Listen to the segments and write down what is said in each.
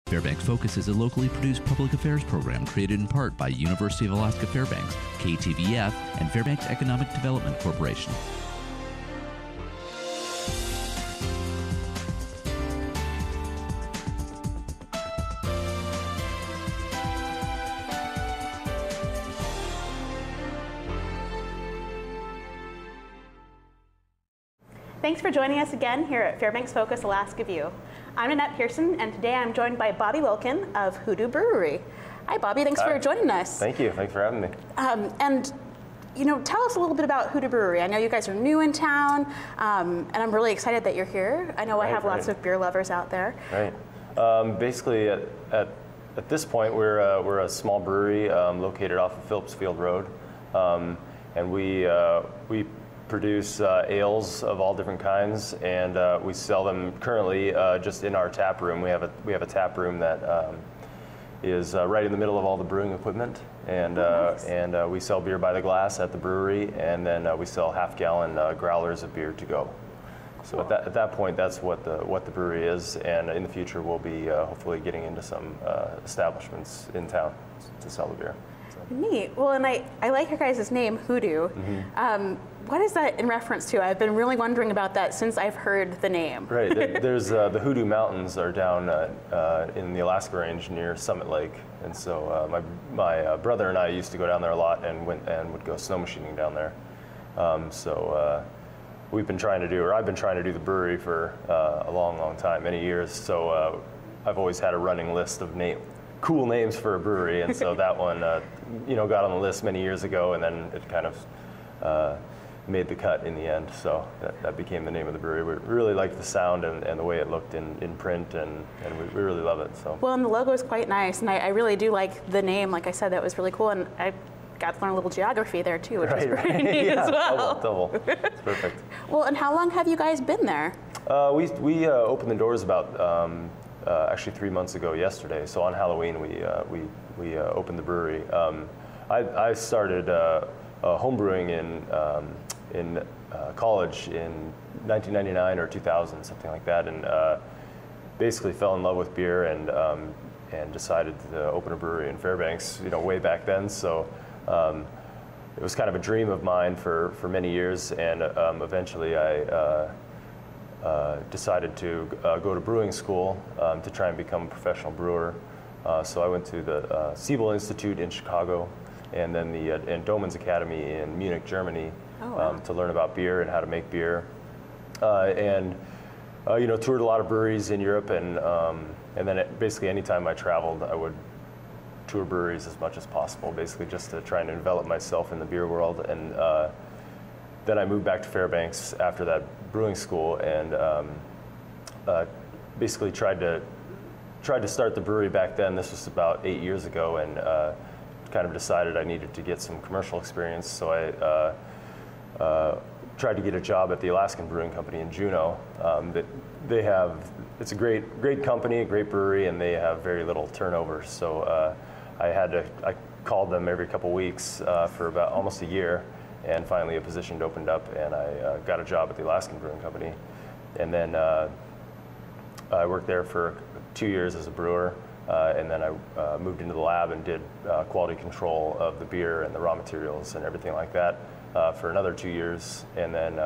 Fairbanks Focus is a locally produced public affairs program created in part by University of Alaska Fairbanks, KTVF, and Fairbanks Economic Development Corporation. Thanks for joining us again here at Fairbanks Focus Alaska View. I'm Annette Pearson, and today I'm joined by Bobby Wilkin of Hoodoo Brewery. Hi, Bobby. Thanks for joining us. Thank you. Thanks for having me. And tell us a little bit about Hoodoo Brewery. I know you guys are new in town, and I'm really excited that you're here. I know I have lots of beer lovers out there. Right. Basically, at this point, we're a small brewery located off of Phillips Field Road, and we produce ales of all different kinds, and we sell them currently just in our tap room. We have a tap room that is right in the middle of all the brewing equipment, and nice. We sell beer by the glass at the brewery, and then we sell half-gallon growlers of beer to go. So at that point, that's what the brewery is, and in the future we'll be hopefully getting into some establishments in town to sell the beer. So. Neat. Well, and I like your guys' name, Hoodoo. Mm-hmm. What is that in reference to? I've been really wondering about that since I've heard the name. Right. There's the Hoodoo Mountains are down in the Alaska Range near Summit Lake, and so my brother and I used to go down there a lot and would go snow machining down there. We've been trying to do, or I've been trying to do the brewery for a long time, many years. So I've always had a running list of cool names for a brewery, and so that one got on the list many years ago, and then it kind of made the cut in the end, so that became the name of the brewery. We really liked the sound and the way it looked in print, and we really love it. So. Well, and the logo is quite nice, and I really do like the name. Like I said, that was really cool, and I got to learn a little geography there too, which is pretty neat as well. Double. It's perfect. Well, and how long have you guys been there? We opened the doors about actually 3 months ago yesterday. So on Halloween we opened the brewery. I started home brewing in college in 1999 or 2000, something like that, and basically fell in love with beer and decided to open a brewery in Fairbanks, way back then. So it was kind of a dream of mine for many years, and eventually I decided to go to brewing school to try and become a professional brewer. So I went to the Siebel Institute in Chicago, and then the Doman's Academy in Munich, Germany, to learn about beer and how to make beer, and toured a lot of breweries in Europe, and then basically anytime I traveled, I would tour breweries as much as possible, basically just to try and develop myself in the beer world. And then I moved back to Fairbanks after that brewing school, and basically tried to start the brewery back then. This was about 8 years ago, and kind of decided I needed to get some commercial experience, so I tried to get a job at the Alaskan Brewing Company in Juneau. It's a great company, a great brewery, and they have very little turnover. So I called them every couple weeks for about almost a year, and finally a position opened up, and I got a job at the Alaskan Brewing Company, and then I worked there for 2 years as a brewer. And then I moved into the lab and did quality control of the beer and the raw materials and everything like that for another 2 years, and then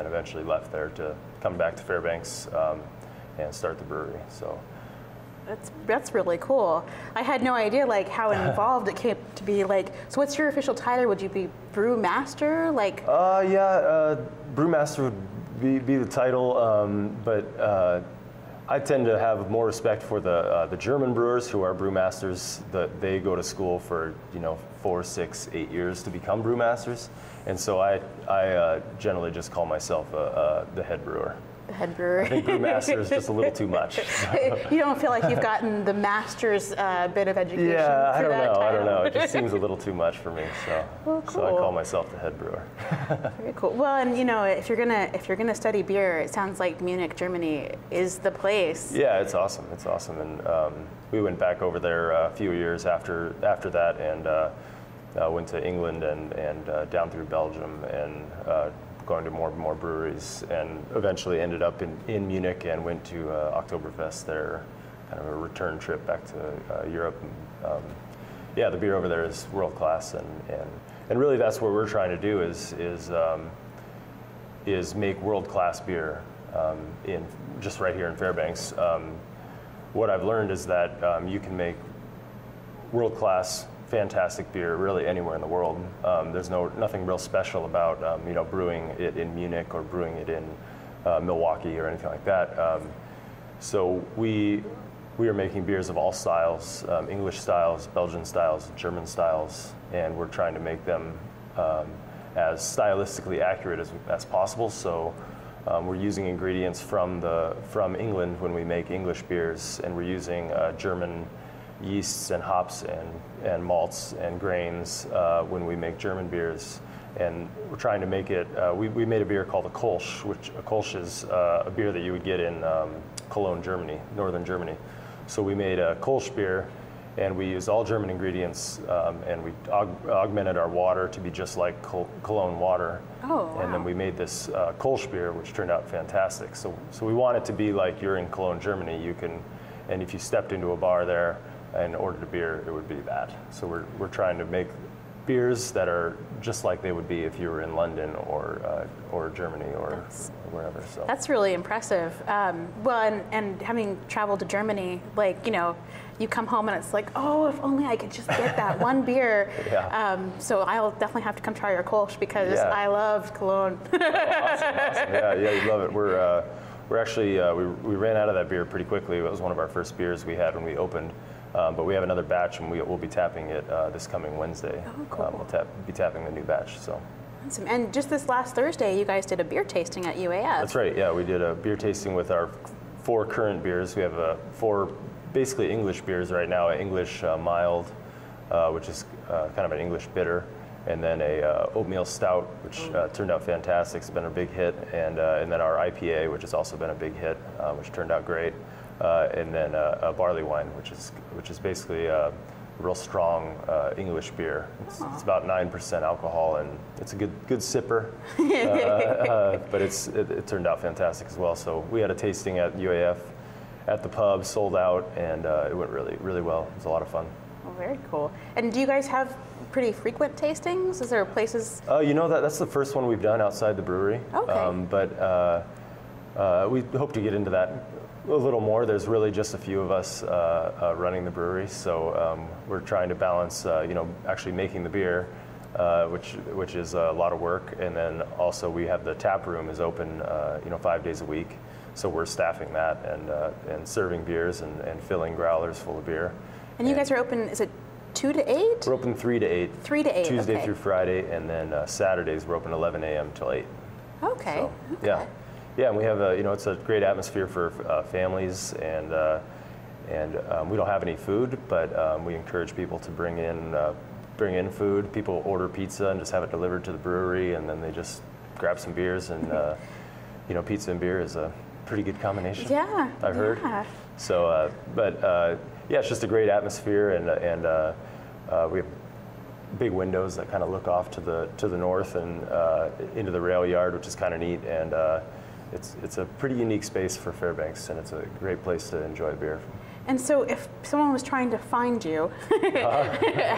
eventually left there to come back to Fairbanks and start the brewery. So that's really cool. I had no idea how involved it came to be. So what's your official title? Would you be brewmaster? Brewmaster would be the title, but. I tend to have more respect for the German brewers who are brewmasters. They go to school for 4, 6, 8 years to become brewmasters, and so I generally just call myself the head brewer. The head brewer. I think brewmaster is just a little too much. So. You don't feel like you've gotten the master's bit of education? Yeah, I don't know. It just seems a little too much for me. So, well, cool. So I call myself the head brewer. Very cool. Well, and if you're gonna study beer, it sounds like Munich, Germany, is the place. Yeah, it's awesome. And we went back over there a few years after that, and went to England and down through Belgium and. Going to more and more breweries, and eventually ended up in Munich and went to Oktoberfest there kind of a return trip back to Europe. And, yeah, the beer over there is world class, and really that's what we're trying to do is make world class beer in just right here in Fairbanks. What I've learned is that you can make world class, fantastic beer really anywhere in the world. There's nothing real special about brewing it in Munich or brewing it in Milwaukee or anything like that. So we are making beers of all styles, English styles, Belgian styles, German styles, and we're trying to make them as stylistically accurate as possible. So we're using ingredients from England when we make English beers, and we're using German yeasts and hops and malts and grains when we make German beers. And we're trying to make it, we made a beer called a Kolsch, which a Kolsch is a beer that you would get in Cologne, Germany, northern Germany. So we made a Kolsch beer, and we used all German ingredients, and we augmented our water to be just like Cologne water. Oh, wow. And then we made this Kolsch beer, which turned out fantastic. So we want it to be like you're in Cologne, Germany. You can, and if you stepped into a bar there and ordered a beer, it would be that. So we're trying to make beers that are just like they would be if you were in London or Germany or wherever. So that's really impressive. Well, and having traveled to Germany, like, you come home and it's like, oh, if only I could just get that one beer. Yeah. So I'll definitely have to come try your Kolsch because I loved Cologne. Awesome. Yeah, you'd love it. We're actually we ran out of that beer pretty quickly. It was one of our first beers we had when we opened. But we have another batch, and we'll be tapping it this coming Wednesday. Oh, cool. We'll be tapping the new batch. So. Awesome. And just this last Thursday, you guys did a beer tasting at UAF. That's right. Yeah, we did a beer tasting with our 4 current beers. We have 4 basically English beers right now: an English mild, which is kind of an English bitter, and then a oatmeal stout, which turned out fantastic. It's been a big hit, and then our IPA, which has also been a big hit, which turned out great. And then a barley wine, which is basically a real strong English beer. It's about 9% alcohol, and it's a good sipper. But it turned out fantastic as well. So we had a tasting at UAF, at the pub, sold out, and it went really, really well. It was a lot of fun. Oh, very cool. And do you guys have pretty frequent tastings? Is there places? That's the first one we've done outside the brewery. Okay. But we hope to get into that a little more. There's really just a few of us running the brewery, so we're trying to balance, actually making the beer, which is a lot of work, and then also we have the tap room is open, 5 days a week, so we're staffing that and serving beers and filling growlers full of beer. And you guys are open? Is it 2 to 8? We're open 3 to 8. 3 to 8. Tuesday through Friday, and then Saturdays we're open 11 a.m. till 8. Okay. So, yeah. Yeah, and we have it's a great atmosphere for families, and we don't have any food, but we encourage people to bring in food. People order pizza and just have it delivered to the brewery, and then they just grab some beers, and pizza and beer is a pretty good combination. Yeah, I've heard. So, it's just a great atmosphere, and we have big windows that kind of look off to the north and into the rail yard, which is kind of neat, and it's a pretty unique space for Fairbanks, and it's a great place to enjoy beer. And so if someone was trying to find you,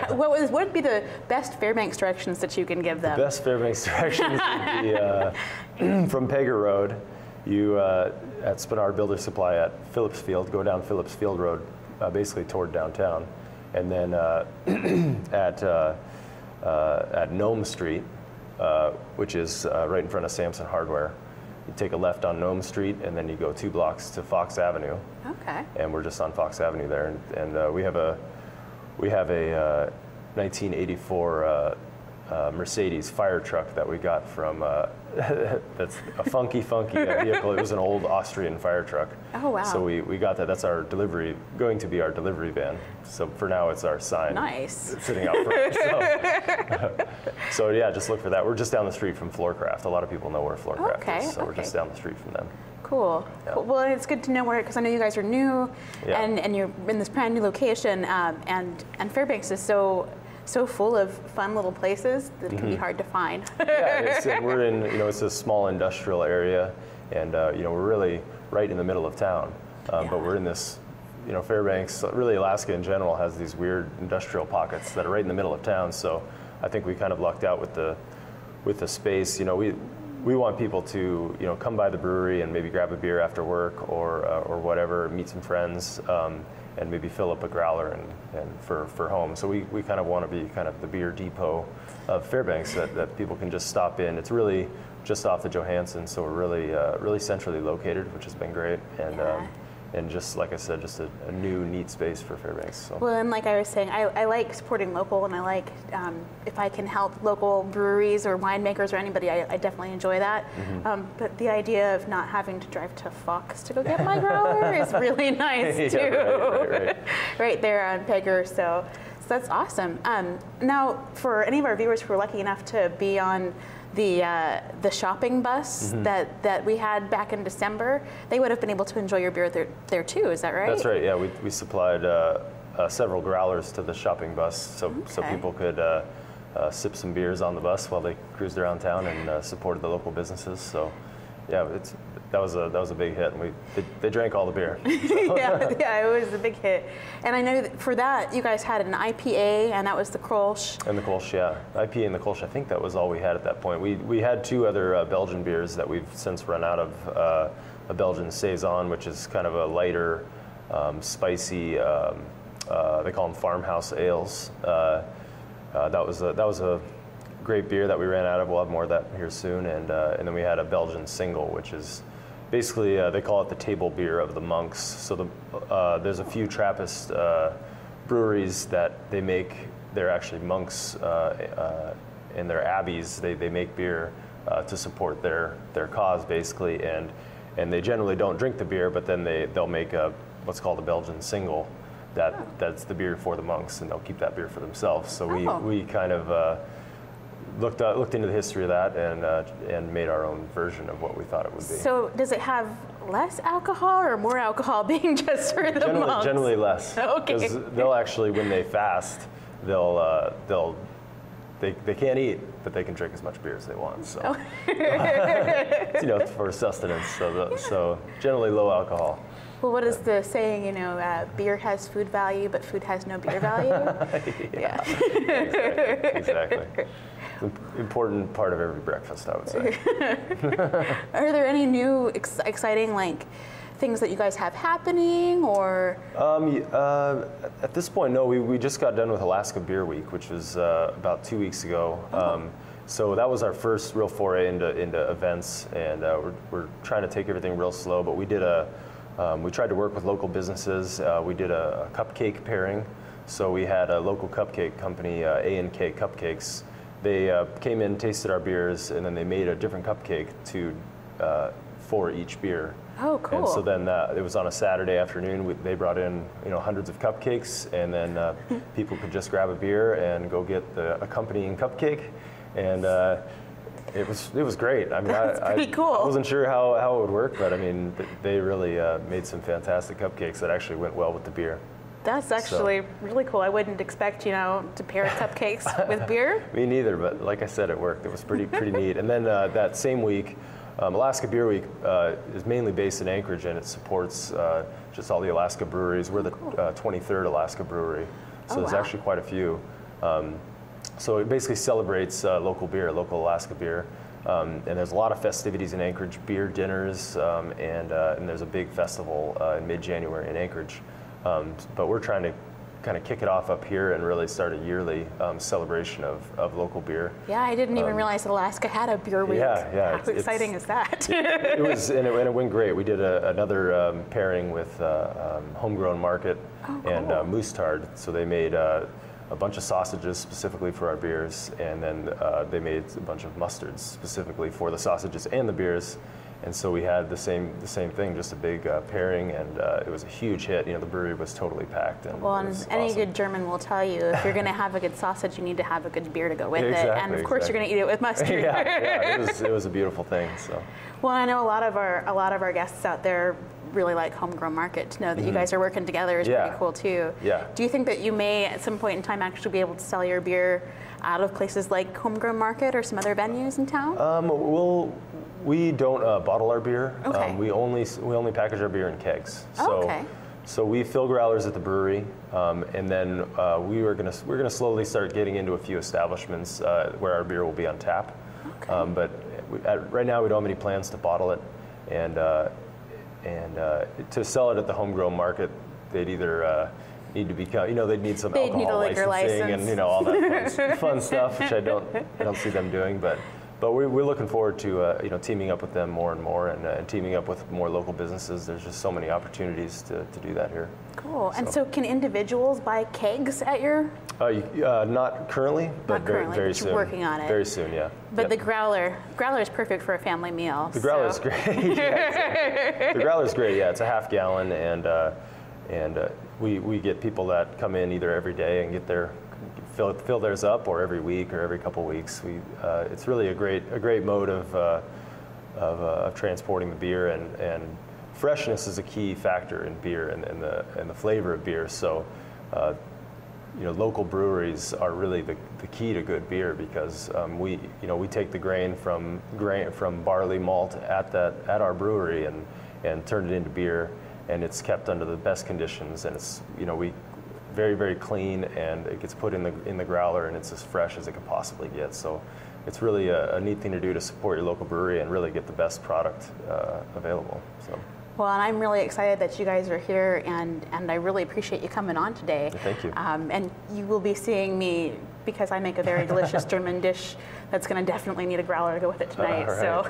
what would be the best Fairbanks directions that you can give them? The best Fairbanks directions would be from Pega Road, you at Spinard Builder Supply at Phillips Field, go down Phillips Field Road, basically toward downtown. And then at Nome Street, which is right in front of Samson Hardware, you take a left on Nome Street, and then you go 2 blocks to Fox Avenue. Okay. And we're just on Fox Avenue there, and we have a 1984 Mercedes fire truck that we got from. That's a funky vehicle. It was an old Austrian fire truck. Oh wow! So we got that. That's our going to be our delivery van. So for now, it's our sign. Nice. Sitting out front. So yeah, just look for that. We're just down the street from Floorcraft. A lot of people know where Floorcraft is. So we're just down the street from them. Cool. Yeah. Cool. Well, it's good to know where, because I know you guys are new, Yeah. and you're in this brand new location, and Fairbanks is so full of fun little places that can be hard to find. Yeah, we're in, it's a small industrial area, and we're really right in the middle of town. But we're in this, Fairbanks, really Alaska in general, has these weird industrial pockets that are right in the middle of town. So I think we kind of lucked out with the space. We want people to come by the brewery and maybe grab a beer after work or whatever, meet some friends, and maybe fill up a growler and for home. So we kind of want to be kind of the beer depot of Fairbanks that people can just stop in. It's really just off the Johansson, so we're really centrally located, which has been great. And just like I said, just a new, neat space for Fairbanks. So. Well, and like I was saying, I like supporting local, and I like if I can help local breweries or winemakers or anybody, I definitely enjoy that. Mm-hmm. But the idea of not having to drive to Fox to go get my growler is really nice too. Right. Right there on Pegger, so that's awesome. Now, for any of our viewers who are lucky enough to be on the shopping bus that we had back in December, they would have been able to enjoy your beer there too. Is that right? That's right. Yeah, we supplied several growlers to the shopping bus, so people could sip some beers on the bus while they cruised around town and supported the local businesses. So, yeah, that was a big hit, and they drank all the beer. So. yeah, it was a big hit. And I know that for that you guys had an IPA, and that was the Kolsch. And the Kolsch, yeah, IPA and the Kolsch. I think that was all we had at that point. We had two other Belgian beers that we've since run out of. A Belgian Saison, which is kind of a lighter, spicy. They call them farmhouse ales. That was a great beer that we ran out of. We'll have more of that here soon. And then we had a Belgian single, which is basically they call it the table beer of the monks. So there's a few Trappist breweries that they make. They're actually monks in their abbeys. They make beer to support their cause, basically, and they generally don't drink the beer, but then they'll make what's called a Belgian single. That's the beer for the monks, and they'll keep that beer for themselves. So we kind of looked into the history of that and made our own version of what we thought it would be. So does it have less alcohol or more alcohol being just for the monks? Generally less. Okay. Because they'll actually, when they fast, they can't eat, but they can drink as much beer as they want. So for sustenance. So generally low alcohol. Well, what is the saying? Beer has food value, but food has no beer value. Yeah. Exactly. Important part of every breakfast, I would say. Are there any new exciting things that you guys have happening, or? At this point, no. We just got done with Alaska Beer Week, which was about 2 weeks ago. So that was our first real foray into events, and we're trying to take everything real slow. But we tried to work with local businesses. We did a cupcake pairing. So we had a local cupcake company, A&K Cupcakes. They came in, tasted our beers, and then they made a different cupcake for each beer. Oh, cool. And so then it was on a Saturday afternoon. They brought in hundreds of cupcakes, and then people could just grab a beer and go get the accompanying cupcake, and it was great. I mean, That's pretty cool. I wasn't sure how it would work, but I mean, they really made some fantastic cupcakes that actually went well with the beer. That's actually really cool. I wouldn't expect, to pair cupcakes with beer. Me neither, but like I said, it worked. It was pretty neat. And then that same week, Alaska Beer Week is mainly based in Anchorage, and it supports just all the Alaska breweries. We're the 23rd Alaska brewery, so there's actually quite a few. So it basically celebrates local beer, local Alaska beer. And there's a lot of festivities in Anchorage, beer dinners, and there's a big festival in mid-January in Anchorage. But we're trying to kind of kick it off up here and really start a yearly celebration of local beer. Yeah, I didn't even realize that Alaska had a beer week. Yeah. How exciting is that? It was, and it went great. We did another pairing with Homegrown Market and Moose Tard. So they made a bunch of sausages specifically for our beers, and then they made a bunch of mustards specifically for the sausages and the beers. And so we had the same thing, just a big pairing, and it was a huge hit. The brewery was totally packed. And any good German will tell you, if you're going to have a good sausage, you need to have a good beer to go with it. And of course, you're going to eat it with mustard. It was a beautiful thing. So. Well, I know a lot of our guests out there really like Homegrown Market. To know that you guys are working together is pretty cool too. Yeah. Do you think that you may, at some point in time, actually be able to sell your beer out of places like Homegrown Market or some other venues in town? We don't bottle our beer. Okay. We only package our beer in kegs. So we fill growlers at the brewery, and then we're gonna slowly start getting into a few establishments where our beer will be on tap. Okay. But right now we don't have any plans to bottle it, and to sell it at the homegrown market, they'd either need to become, they'd need some alcohol licensing and all that fun stuff, which I don't see them doing, but we're looking forward to teaming up with them more and more, and teaming up with more local businesses. There's just so many opportunities to do that here. Cool. And so can individuals buy kegs at your? Not currently, but very soon. You're working on it. Very soon, yeah. But the growler is perfect for a family meal. The growler is great. Yeah, the growler is great. Yeah, it's a half gallon, and we get people that come in either every day and get their fill theirs up, or every week or every couple weeks. It's really a great mode of transporting the beer, and freshness is a key factor in beer and the flavor of beer. So local breweries are really the key to good beer, because we take the grain from barley malt at our brewery and turn it into beer, and it's kept under the best conditions, and it's very, very clean, and it gets put in the growler, and it's as fresh as it can possibly get. So it's really a neat thing to do to support your local brewery and really get the best product available. So. Well, and I'm really excited that you guys are here, and I really appreciate you coming on today. Thank you. And you will be seeing me, because I make a very delicious German dish that's going to definitely need a growler to go with it tonight. Right. So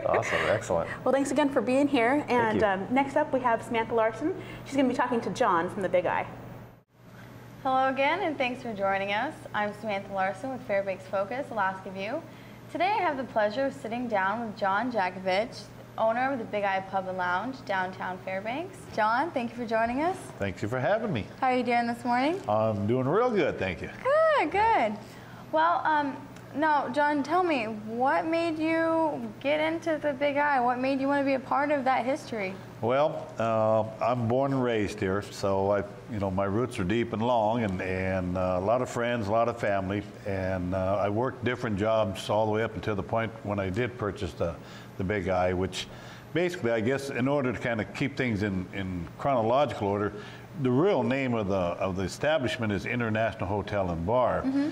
Awesome, excellent. Well, thanks again for being here. And Thank you. Next up, we have Samantha Larson. She's going to be talking to John from the Big Eye. Hello again, and thanks for joining us. I'm Samantha Larson with Fairbanks Focus, Alaska View. Today I have the pleasure of sitting down with John Jakovich, owner of the Big Eye Pub and Lounge, downtown Fairbanks. John, thank you for joining us. Thank you for having me. How are you doing this morning? I'm doing real good, thank you. Good, good. Well, now, John, tell me, what made you get into the Big Eye? What made you want to be a part of that history? Well, I'm born and raised here, so my roots are deep and long, and a lot of friends, a lot of family, and I worked different jobs all the way up until the point when I did purchase the Big Eye, which basically, I guess, in order to kind of keep things in chronological order, the real name of the establishment is International Hotel and Bar. Mm-hmm.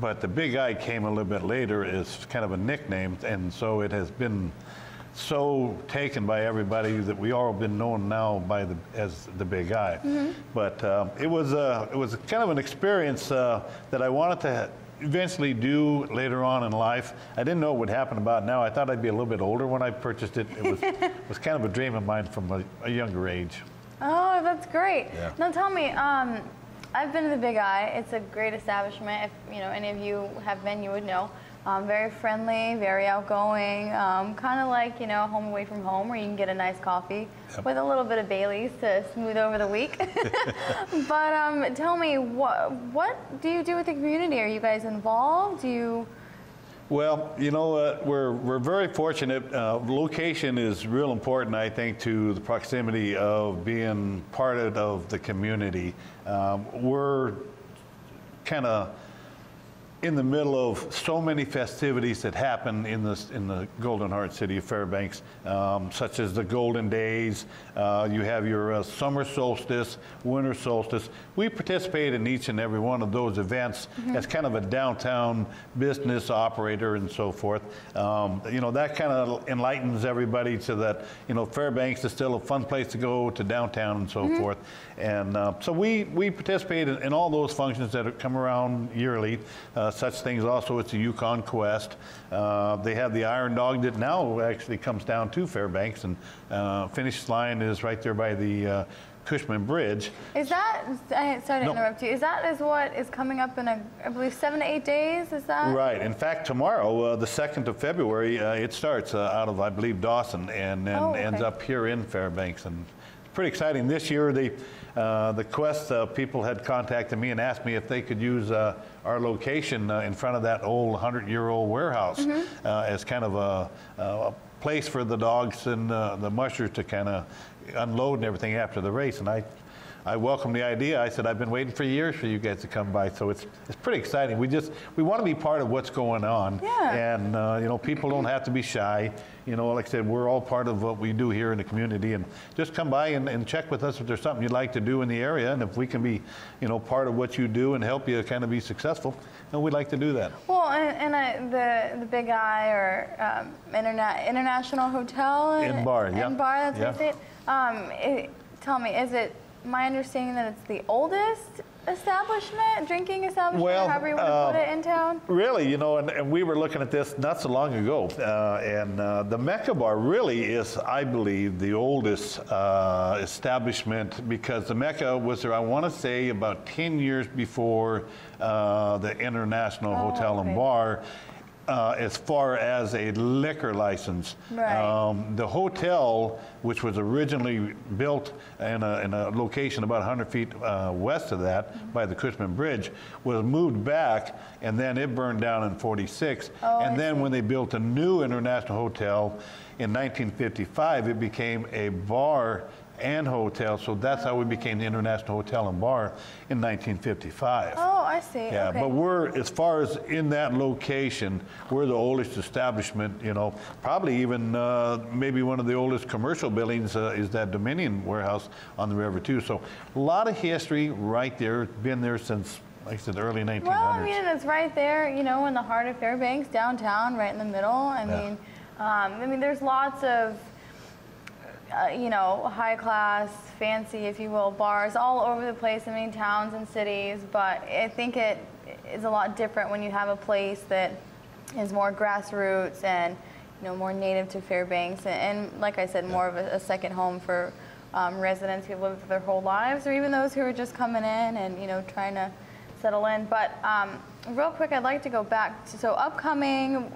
But the Big Eye came a little bit later as kind of a nickname, and so it has been so taken by everybody that we all have been known now as the Big Eye. Mm-hmm. But it was kind of an experience that I wanted to eventually do later on in life. I didn't know it would happen about now. I thought I'd be a little bit older when I purchased it. It was kind of a dream of mine from a younger age. Oh, that's great. Yeah. Now tell me, I've been to the Big Eye. It's a great establishment. If any of you have been, you would know. Very friendly, very outgoing, kind of like home away from home, where you can get a nice coffee with a little bit of Bailey's to smooth over the week. But tell me, what do you do with the community? Are you guys involved? Well, we're very fortunate. Location is real important, I think, to the proximity of being part of the community. We're kind of in the middle of so many festivities that happen in the Golden Heart city of Fairbanks, such as the Golden Days. You have your summer solstice, winter solstice. We participate in each and every one of those events as kind of a downtown business operator and so forth. That kind of enlightens everybody to that, Fairbanks is still a fun place to go to downtown and so forth. And so we participate in all those functions that come around yearly. Such things also, it's a Yukon Quest. They have the Iron Dog that now actually comes down to Fairbanks, and finish line is right there by the Cushman Bridge. Is that, sorry to interrupt you, is what is coming up in, I believe, 7 to 8 days, is that? Right. In fact, tomorrow, the 2nd of February, it starts out of, I believe, Dawson, and then ends up here in Fairbanks. And it's pretty exciting. This year, the Quest people had contacted me and asked me if they could use our location in front of that old 100-year-old warehouse as kind of a place for the dogs and the mushers to kind of unload and everything after the race. And I I welcome the idea. I said, I've been waiting for years for you guys to come by, so it's pretty exciting. We want to be part of what's going on, and you know, people don't have to be shy. You know, like I said, we're all part of what we do here in the community, and just come by and check with us if there's something you'd like to do in the area, and if we can be, you know, part of what you do and help you kind of be successful, then we'd like to do that. Well, the Big Eye or International Hotel and Bar, yeah. And Bar, that's what I say. Tell me, is it my understanding that it's the oldest drinking establishment, well, however you want to put it, in town? Really, you know, and we were looking at this not so long ago, and the Mecca Bar really is, I believe, the oldest establishment, because the Mecca was there, I want to say, about 10 years before the International Hotel and Bar. As far as a liquor license. Right. The hotel, which was originally built in a location about 100 feet west of that by the Cushman Bridge, was moved back, and then it burned down in '46. And then when they built a new International Hotel in 1955, it became a bar and hotel, so that's how we became the International Hotel and Bar in 1955. Oh, I see. Yeah, okay. but we're, as far as in that location, we're the oldest establishment, you know, probably even maybe one of the oldest commercial buildings is that Dominion warehouse on the river too. So a lot of history right there. It's been there since, like I said, early 1900s. Well, I mean, it's right there, you know, in the heart of Fairbanks, downtown, right in the middle. I mean, there's lots of you know, high class, fancy, if you will, bars all over the place, I mean, towns and cities, but I think it is a lot different when you have a place that is more grassroots and, you know, more native to Fairbanks, and like I said, more of a second home for residents who've lived their whole lives, or even those who are just coming in and, you know, trying to settle in. But real quick, I'd like to go back to, so upcoming,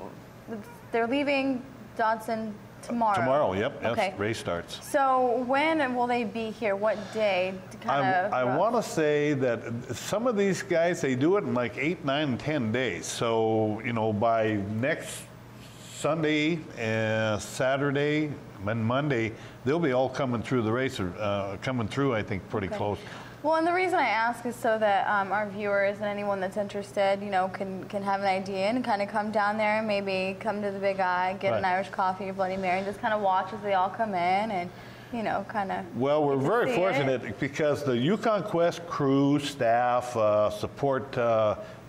they're leaving Dodson tomorrow. Tomorrow, yep. Okay. Race starts. So when will they be here? What day? I want to say that some of these guys, they do it in like 8, 9, and 10 days. So, you know, by next Sunday, Saturday, and Monday, they'll be all coming through the race, coming through, I think, pretty close. Well, and the reason I ask is so that our viewers and anyone that's interested, you know, can have an idea and kind of come down there and maybe come to the Big Eye, get an Irish coffee or Bloody Mary, and just kind of watch as they all come in and, you know, kind of. Well, we're very fortunate because the Yukon Quest crew, staff, support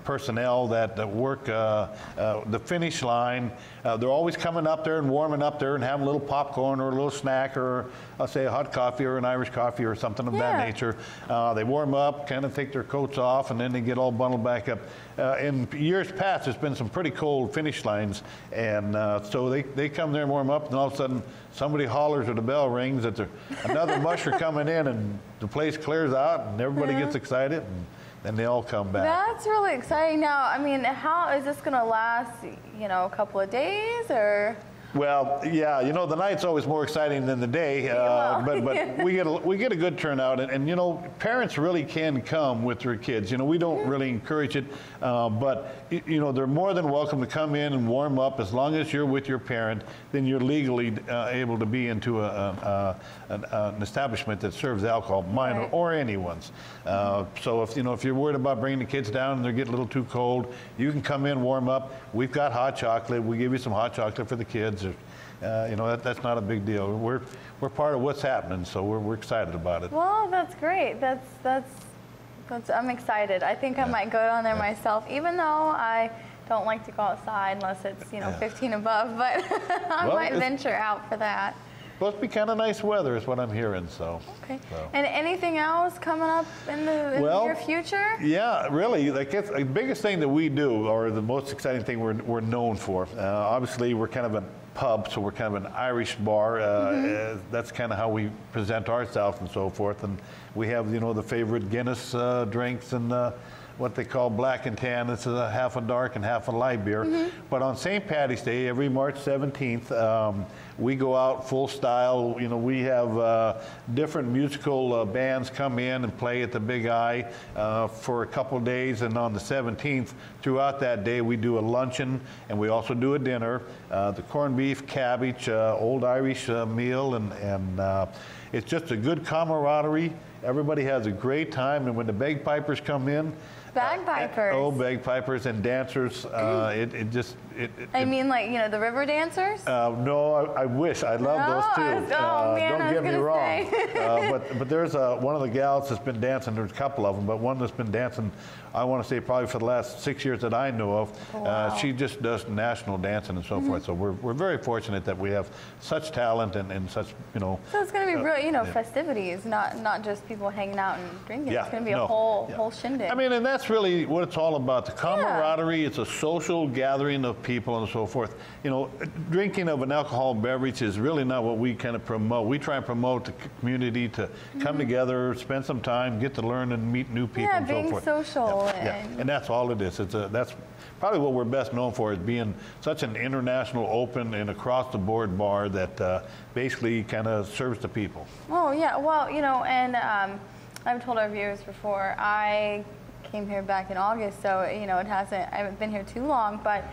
personnel that work the finish line, they're always coming up there and warming up there and having a little popcorn or a little snack, or I'll say a hot coffee or an Irish coffee or something of that nature. They warm up, kind of take their coats off, and then they get all bundled back up. In years past, there's been some pretty cold finish lines, and so they come there and warm up, and all of a sudden somebody hollers or the bell rings that there's another musher coming in, and the place clears out and everybody gets excited. And they all come back. That's really exciting. Now, I mean, how is this going to last, you know, a couple of days, or? Well, yeah, you know, the night's always more exciting than the day, but we get a good turnout, and you know, parents really can come with their kids. You know, we don't really encourage it, but you know, they're more than welcome to come in and warm up. As long as you're with your parent, then you're legally able to be into an establishment that serves alcohol, mine or anyone's. So if you're worried about bringing the kids down and they're getting a little too cold, you can come in, warm up. We've got hot chocolate. We give you some hot chocolate for the kids. You know, that's not a big deal. We're part of what's happening, so we're excited about it. Well, that's great. I'm excited. I think I might go down there myself, even though I don't like to go outside unless it's, you know, 15 above, but I might venture out for that. Supposed to be kind of nice weather is what I'm hearing, so. Okay. So. And anything else coming up in the near future? Yeah, really. Like, it's the biggest thing that we do, or the most exciting thing we're known for. Obviously, we're kind of a pub, so we're kind of an Irish bar. That's kind of how we present ourselves and so forth. And we have, you know, the favorite Guinness drinks and what they call black and tan. It's half a dark and half a light beer. But on St. Patty's Day, every March 17th, we go out full style. You know, we have different musical bands come in and play at the Big Eye for a couple of days. And on the 17th, throughout that day, we do a luncheon and we also do a dinner. The corned beef, cabbage, old Irish meal, and It's just a good camaraderie. Everybody has a great time, and when the bagpipers come in, Bagpipers. Bagpipers and dancers. I mean, like, you know, the river dancers? No, I wish. I love those too. Oh, man, don't get me wrong. Say. But there's one of the gals that's been dancing. There's a couple of them, but one that's been dancing, I want to say probably for the last 6 years that I know of. Wow. She just does national dancing and so forth. So we're very fortunate that we have such talent and such, you know. So it's going to be real, you know, festivities, not just people hanging out and drinking. Yeah, it's going to be a whole shindig. I mean, and that's really what it's all about. The camaraderie, it's a social gathering of people and so forth. You know, drinking of an alcoholic beverage is really not what we kind of promote. We try and promote the community to come together, spend some time, get to learn and meet new people and so being forth. social. And that's all it is. That's probably what we're best known for, is being such an international, open, and across-the-board bar that basically kind of serves the people. Oh, yeah. Well, you know, and I've told our viewers before, I came here back in August, so, you know, I haven't been here too long, but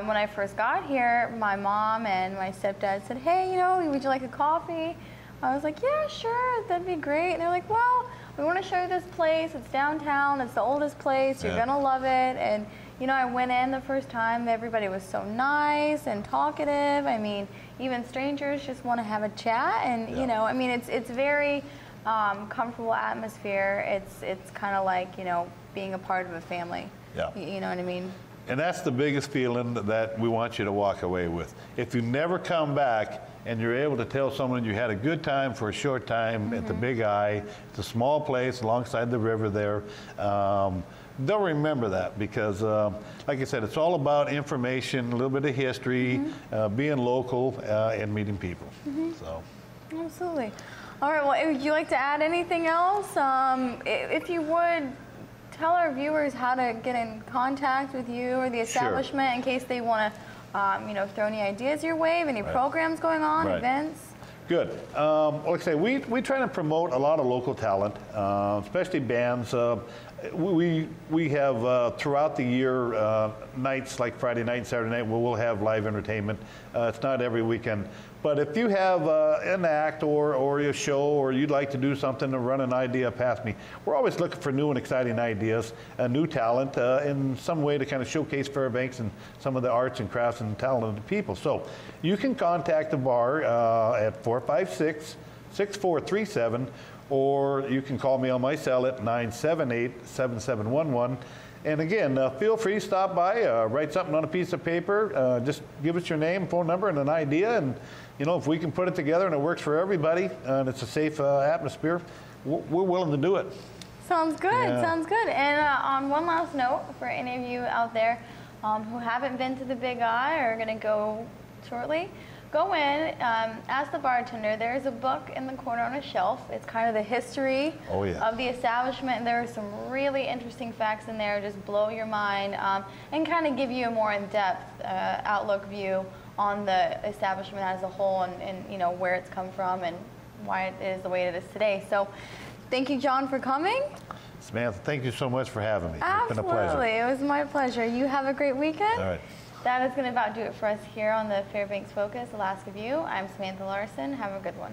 when I first got here, my mom and my stepdad said, hey, you know, would you like a coffee? I was like, yeah, sure, that'd be great. And they're like, well, we want to show you this place. It's downtown. It's the oldest place. You're going to love it. And, you know, I went in the first time. Everybody was so nice and talkative. I mean, even strangers just want to have a chat. And, you know, I mean, it's very comfortable atmosphere. It's kind of like, you know, being a part of a family. Yeah. You know what I mean? And that's the biggest feeling that we want you to walk away with. If you never come back and you're able to tell someone you had a good time for a short time at the Big I, it's a small place alongside the river there, they'll remember that because, like I said, it's all about information, a little bit of history, being local, and meeting people. So. Absolutely. All right, well, would you like to add anything else? If you would, tell our viewers how to get in contact with you or the establishment in case they want to, you know, throw any ideas your way, any programs going on, events. Good. Like I say, we try to promote a lot of local talent, especially bands. We have throughout the year nights like Friday night and Saturday night where we'll have live entertainment. It's not every weekend. But if you have an act or a show or you'd like to do something to run an idea past me, we're always looking for new and exciting ideas, new talent, in some way to kind of showcase Fairbanks and some of the arts and crafts and talented people. So you can contact the bar at 456-6437, or you can call me on my cell at 978-7711. And again, feel free to stop by, write something on a piece of paper, just give us your name, phone number, and an idea. And, you know, if we can put it together and it works for everybody and it's a safe atmosphere, we're willing to do it. Sounds good, sounds good. And on one last note, for any of you out there who haven't been to the Big I or are going to go shortly, go in, ask the bartender. There's a book in the corner on a shelf. It's kind of the history of the establishment. And there are some really interesting facts in there, just blow your mind, and kind of give you a more in-depth outlook view on the establishment as a whole and you know, where it's come from and why it is the way it is today. So thank you, John, for coming. Samantha, thank you so much for having me. Absolutely. It's been a pleasure. It was my pleasure. You have a great weekend. All right. That is going to about do it for us here on the Fairbanks Focus Alaska View. I'm Samantha Larson. Have a good one.